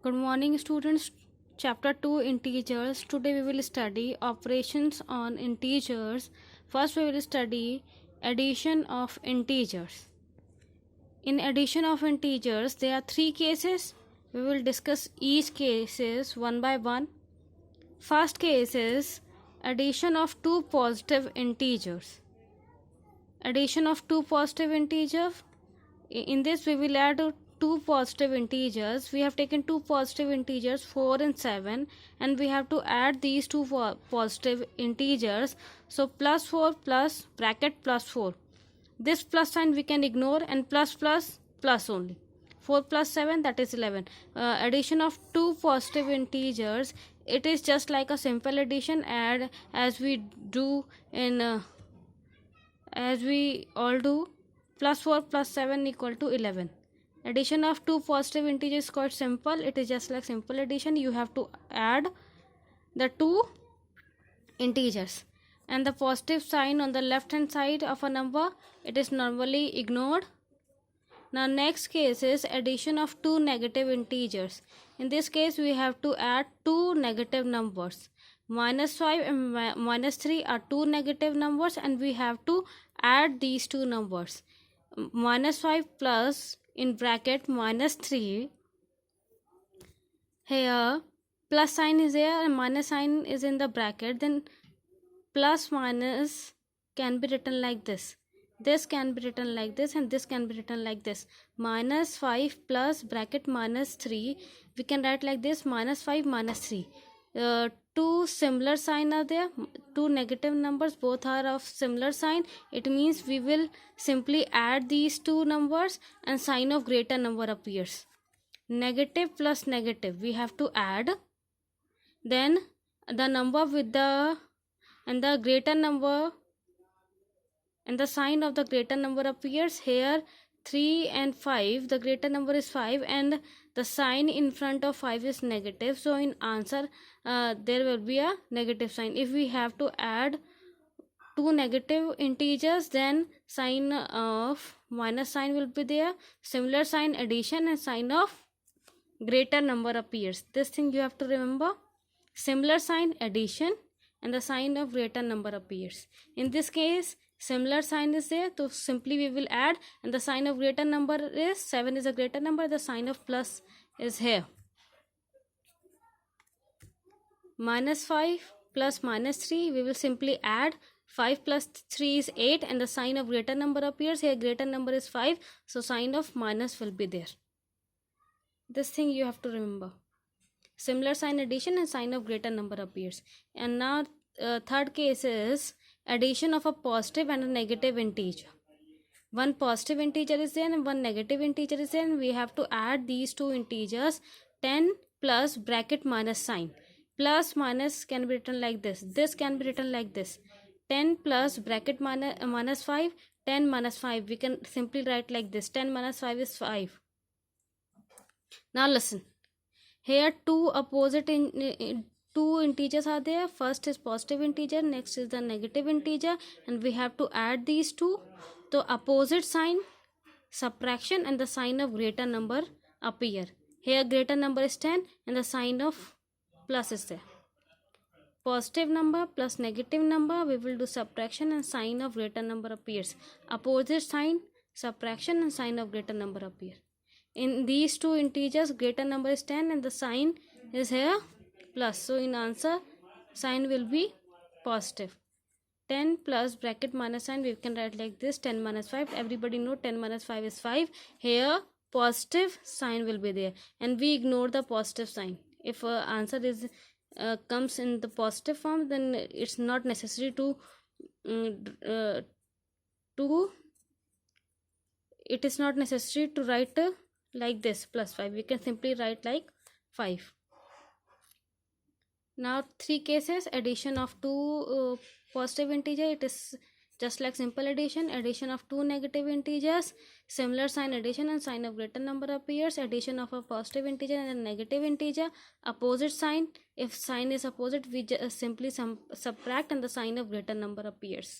Good morning, students. Chapter 2 Integers. Today we will study operations on integers. First, we will study addition of integers. In addition of integers, there are three cases. We will discuss each cases one by one. First case is addition of two positive integers. Addition of two positive integers. In this we will add two positive integers. We have taken two positive integers 4 and 7, and we have to add these two positive integers. So plus 4 plus bracket plus 4, this plus sign we can ignore, and plus plus plus only. 4 plus 7, that is 11. Addition of two positive integers, it is just like a simple addition, add as we do in as we all do. Plus 4 plus 7 equal to 11. Addition of two positive integers is quite simple. It is just like simple addition. You have to add the two integers, and the positive sign on the left hand side of a number, it is normally ignored. Now next case is addition of two negative integers. In this case we have to add two negative numbers. -5 and -3 are two negative numbers, and we have to add these two numbers. -5 plus in bracket -3, here plus sign is there and minus sign is in the bracket, then plus minus can be written like this. This can be written like this, and this can be written like this. -5 plus bracket -3, we can write like this: -5 -3. Two similar sign are there, two negative numbers, both are of similar sign. It means we will simply add these two numbers and sign of greater number appears. Negative plus negative we have to add, then the number with the greater number, and the sign of the greater number appears here. 3 and 5, the greater number is 5, and the sign in front of 5 is negative, so in answer there will be a negative sign. If we have to add two negative integers, then sign of minus sign will be there, similar sign addition, and sign of greater number appears. This thing you have to remember: similar sign addition and the sign of greater number appears. In this case similar sign is there, so simply we will add, and the sign of greater number is 7 is a greater number, the sign of plus is here. -5 plus -3, we will simply add. 5 plus 3 is 8, and the sign of greater number appears here. Greater number is 5, so sign of minus will be there. This thing you have to remember: similar sign addition and sign of greater number appears. And now third case is addition of a positive and a negative integer. One positive integer is there and one negative integer is there, and we have to add these two integers. 10 plus bracket minus sign. Plus minus can be written like this, this can be written like this. 10 plus bracket minus 5, 10 minus 5, we can simply write like this: 10 minus 5 is 5. Now listen, here two opposite two integers are there. First is positive integer, next is the negative integer, and we have to add these two. So opposite sign, subtraction, and the sign of greater number appear. Here greater number is 10 and the sign of plus is there. Positive number plus negative number, we will do subtraction and sign of greater number appears. Opposite sign, subtraction, and sign of greater number appear. In these two integers greater number is 10 and the sign is here plus, so in answer sign will be positive. 10 plus bracket minus sign, we can write like this: 10 minus 5. Everybody know 10 minus 5 is 5. Here positive sign will be there, and we ignore the positive sign. If answer is comes in the positive form, then it's not necessary to it is not necessary to write like this plus 5. We can simply write like 5. Now three cases: addition of two positive integer, it is just like simple addition. Addition of two negative integers, similar sign addition and sign of greater number appears. Addition of a positive integer and a negative integer, opposite sign. If sign is opposite, we just simply subtract and the sign of greater number appears.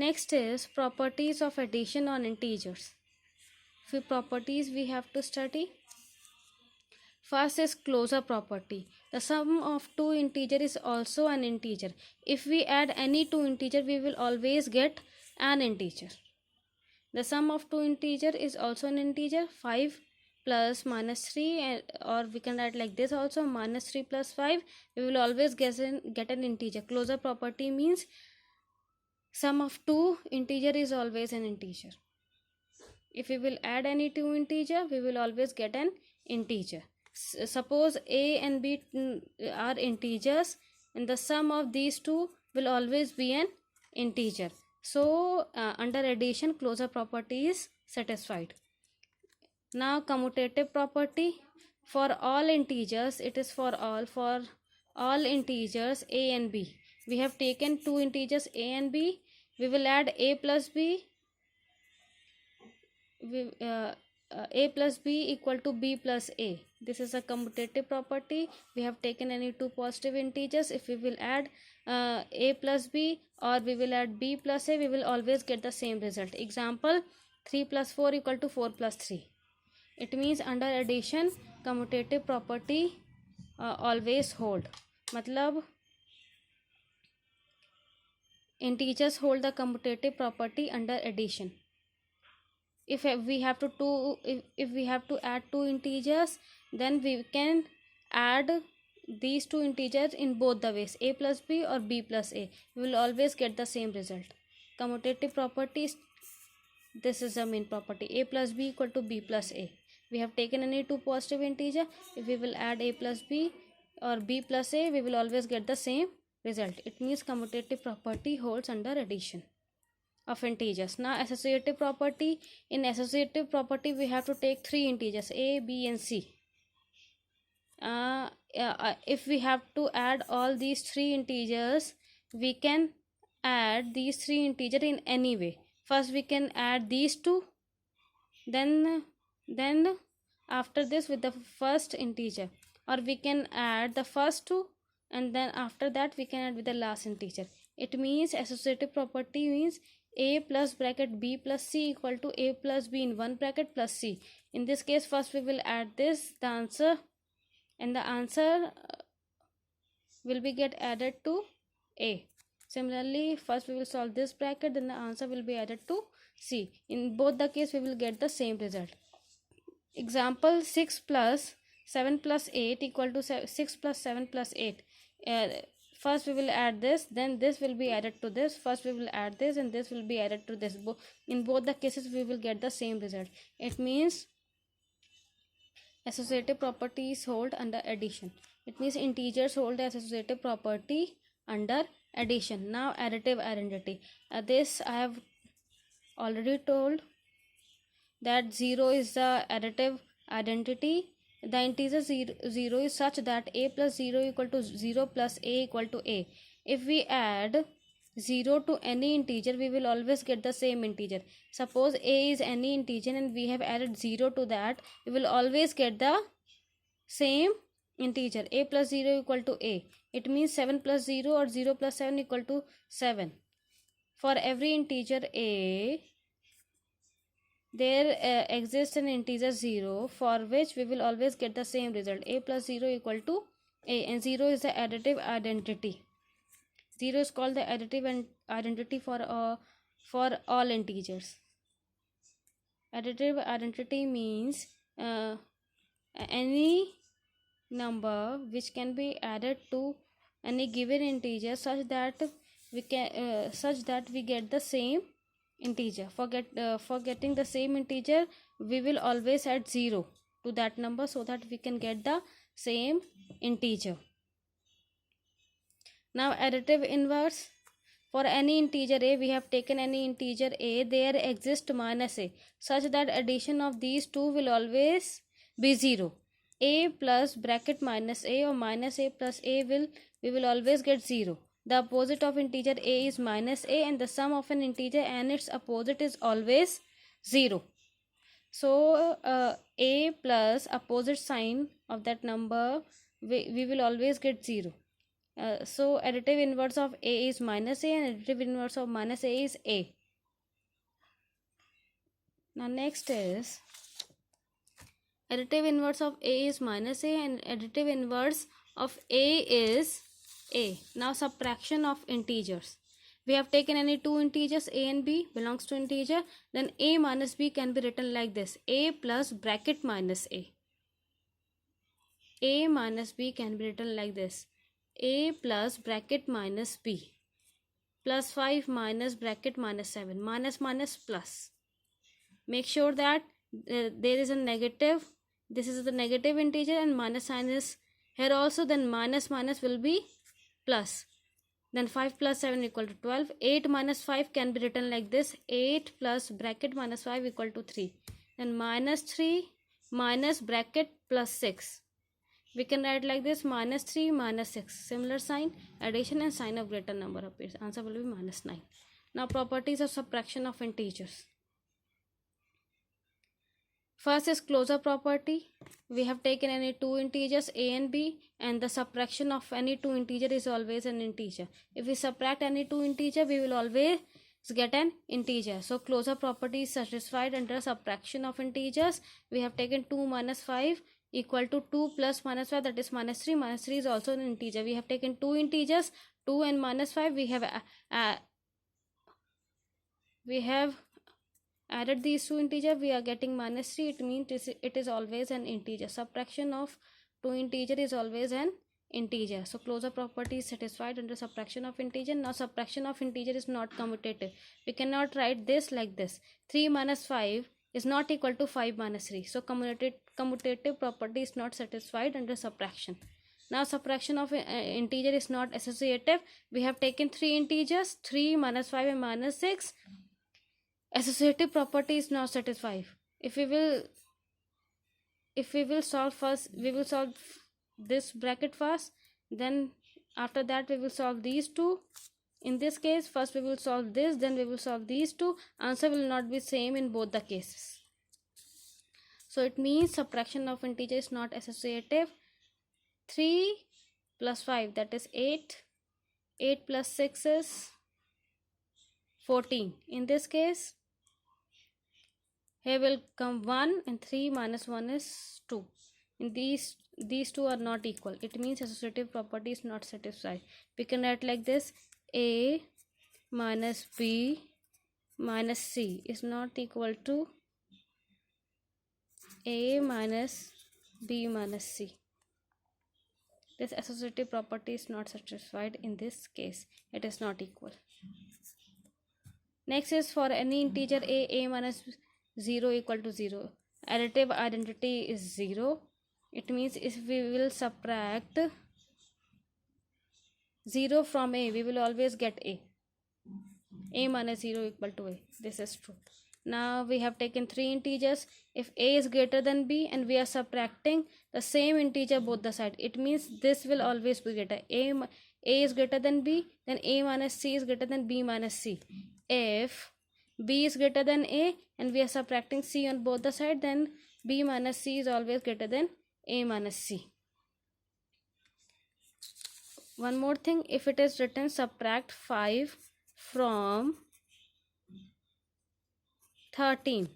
Next is properties of addition on integers. Few properties we have to study. First is closure property. The sum of two integer is also an integer. If we add any two integer, we will always get an integer. The sum of two integer is also an integer. 5 plus minus 3, or we can write like this also, minus 3 plus 5. We will always get an integer. Closure property means sum of two integer is always an integer. If we will add any two integer, we will always get an integer. Suppose a and b are integers, and the sum of these two will always be an integer. So under addition, closure property is satisfied. Now commutative property. For all integers, it is for all integers a and b. We have taken two integers a and b. We will add a plus b. A plus b equal to b plus a. This is a commutative property. We have taken any two positive integers. If we will add a plus b, or we will add b plus a, we will always get the same result. Example, 3 plus 4 equal to 4 plus 3. It means under addition, commutative property always hold. मतलब integers hold the commutative property under addition. If we have to add two integers, then we can add these two integers in both the ways, a plus b or b plus a. We will always get the same result. Commutative properties, this is the main property, a plus b equal to b plus a. We have taken any two positive integer. If we will add a plus b or b plus a, we will always get the same result. It means commutative property holds under addition of integers. Now associative property. In associative property, we have to take three integers, a, b and c. If we have to add all these three integers, we can add these three integers in any way. First we can add these two, then after this with the first integer, or we can add the first two, and then after that we can add with the last integer. It means associative property means a plus bracket b plus c equal to a plus b in one bracket plus c. In this case, first we will add this, the answer, and the answer will be get added to a. Similarly, first we will solve this bracket, then the answer will be added to c. In both the case, we will get the same result. Example, 6 plus 7 plus 8 equal to 6 plus 7 plus 8. First we will add this, then this will be added to this. First we will add this, and this will be added to this. In both the cases, we will get the same result. It means associative properties hold under addition. It means integers hold the associative property under addition. Now additive identity. This I have already told that 0 is the additive identity. The integer 0 is such that a plus 0 equal to 0 plus a equal to a. If we add 0 to any integer, we will always get the same integer. Suppose a is any integer and we have added 0 to that, we will always get the same integer. A plus 0 equal to a. It means 7 plus 0 or 0 plus 7 equal to 7. For every integer a, there exists an integer 0 for which we will always get the same result. A plus 0 equal to a, and 0 is the additive identity. 0 is called the additive identity for all integers. Additive identity means any number which can be added to any given integer such that we get the same integer. For getting the same integer, we will always add 0 to that number so that we can get the same integer. Now additive inverse. For any integer a, we have taken any integer a, there exists minus a, such that addition of these two will always be 0. A plus bracket minus a or minus a plus a we will always get 0. The opposite of integer a is minus a, and the sum of an integer and its opposite is always 0. So a plus opposite sign of that number, we will always get 0. So additive inverse of a is minus a, and additive inverse of minus a is a. Now next is Additive inverse of A is minus A and additive inverse of A is A. Now subtraction of integers. We have taken any two integers, A and B belongs to integer, then A minus B can be written like this: A plus bracket minus A. A minus B can be written like this: A plus bracket minus B, plus 5 minus bracket minus 7, minus minus plus. Make sure that there is a negative, this is the negative integer and minus sign is here also, then minus minus will be plus. Then 5 plus 7 equal to 12. 8 minus 5 can be written like this: 8 plus bracket minus 5 equal to 3. Then minus 3 minus bracket plus 6. We can write like this: minus 3 minus 6. Similar sign, addition and sign of greater number appears. Answer will be minus 9. Now properties of subtraction of integers. First is closure property. We have taken any two integers, A and B, and the subtraction of any two integer is always an integer. If we subtract any two integer, we will always get an integer. So closure property is satisfied under subtraction of integers. We have taken 2 minus 5 equal to 2 plus minus 5, that is minus 3. Minus 3 is also an integer. We have taken two integers, 2 and minus 5. We have added these two integers, we are getting minus 3. It means it is always an integer. Subtraction of two integer is always an integer. So closure property is satisfied under subtraction of integer. Now subtraction of integer is not commutative. We cannot write this like this: 3 minus 5 is not equal to 5 minus 3. So commutative property is not satisfied under subtraction. Now subtraction of integer is not associative. We have taken three integers, 3 minus 5 and minus 6. Associative property is not satisfied. If we will solve first, we will solve this bracket first, then after that we will solve these two. In this case, first we will solve this, then we will solve these two. Answer will not be same in both the cases. So it means subtraction of integer is not associative. 3 plus 5, that is 8. 8 plus 6 is 14. In this case, here will come 1 and 3 minus 1 is 2. In these two are not equal. It means associative property is not satisfied. We can write like this: A minus B minus C is not equal to A minus B minus C. This associative property is not satisfied in this case. It is not equal. Next is for any integer A minus 0 equal to 0. Additive identity is 0. It means if we will subtract 0 from A, we will always get A. A minus 0 equal to A. This is true. Now we have taken three integers. If A is greater than B and we are subtracting the same integer both the side, it means this will always be greater. A is greater than B, then A minus C is greater than B minus C. If B is greater than A and we are subtracting C on both the side, then B minus C is always greater than A minus C. One more thing, if it is written subtract 5 from 13,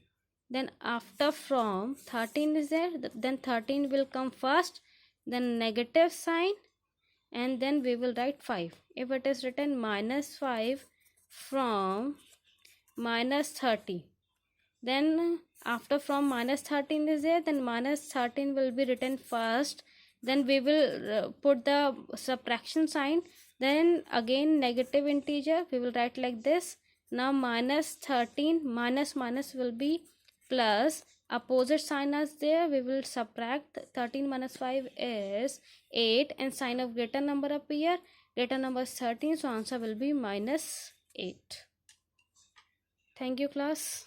then after from 13 is there, then 13 will come first, then negative sign, and then we will write 5. If it is written minus 5 from minus 30, then after from minus 13 is there, then minus 13 will be written first, then we will put the subtraction sign, then again negative integer we will write like this. Now minus 13 minus minus will be plus, opposite sign is there, we will subtract. 13 minus 5 is 8 and sign of greater number appear. Greater number is 13, so answer will be minus 8. Thank you class.